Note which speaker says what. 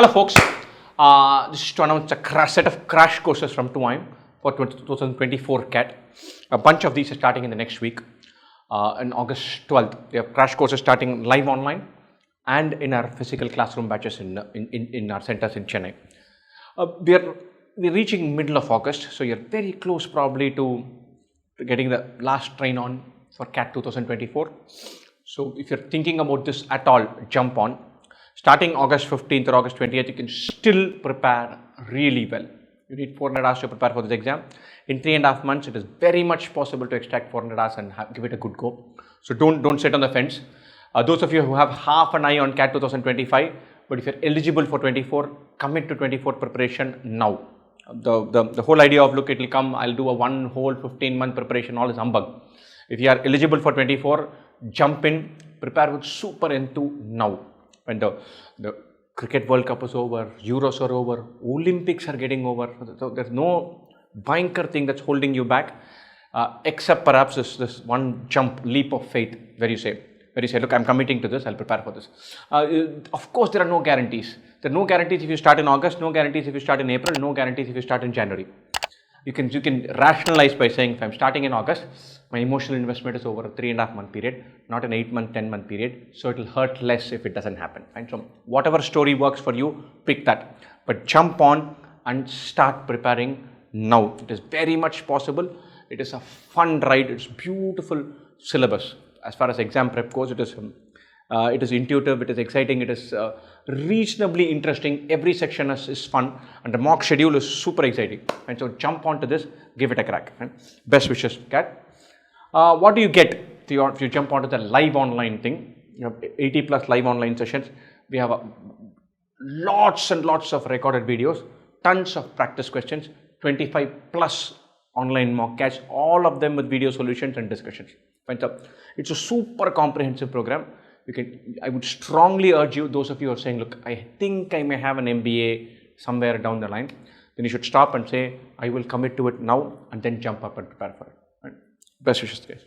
Speaker 1: Hello folks, this is to announce a set of crash courses from 2IIM for 2024 CAT. A bunch of these are starting in the next week. On August 12th, we have crash courses starting live online and in our physical classroom batches in our centers in Chennai. We're reaching middle of August, so you're very close probably to getting the last train on for CAT 2024. So if you're thinking about this at all, jump on. Starting August 15th or August 20th, you can still prepare really well. You need 400 hours to prepare for this exam. In 3.5 months, it is very much possible to extract 400 hours and give it a good go. So don't sit on the fence. Those of you who have half an eye on CAT 2025, but if you're eligible for 24, commit to 24 preparation now. The whole idea of, look, it will come, I'll do a one whole 15-month preparation, all is humbug. If you are eligible for 24, jump in, prepare with super enthu now. When the Cricket World Cup is over, Euros are over, Olympics are getting over, so there's no banker thing that's holding you back, except perhaps this one leap of faith where you say, look, I'm committing to this, I'll prepare for this. Of course, there are no guarantees. There are no guarantees if you start in August, no guarantees if you start in April, no guarantees if you start in January. You can rationalize by saying, if I'm starting in August, my emotional investment is over a 3.5 month period, not an 8-month, 10-month period. So it will hurt less if it doesn't happen. Right? So whatever story works for you, pick that. But jump on and start preparing now. It is very much possible. It is a fun ride. It's beautiful syllabus. As far as exam prep goes, it is intuitive, it is exciting, it is reasonably interesting. Every section is fun, and the mock schedule is super exciting. And so jump onto this, give it a crack. Right? Best wishes, Kat. What do you get if you jump onto the live online thing? You have 80 plus live online sessions. We have lots and lots of recorded videos, tons of practice questions, 25 plus online mock cats, all of them with video solutions and discussions. Right? So it's a super comprehensive program. I would strongly urge you, those of you who are saying, look, I think I may have an MBA somewhere down the line, then you should stop and say, I will commit to it now, and then jump up and prepare for it. Right? Best wishes, guys.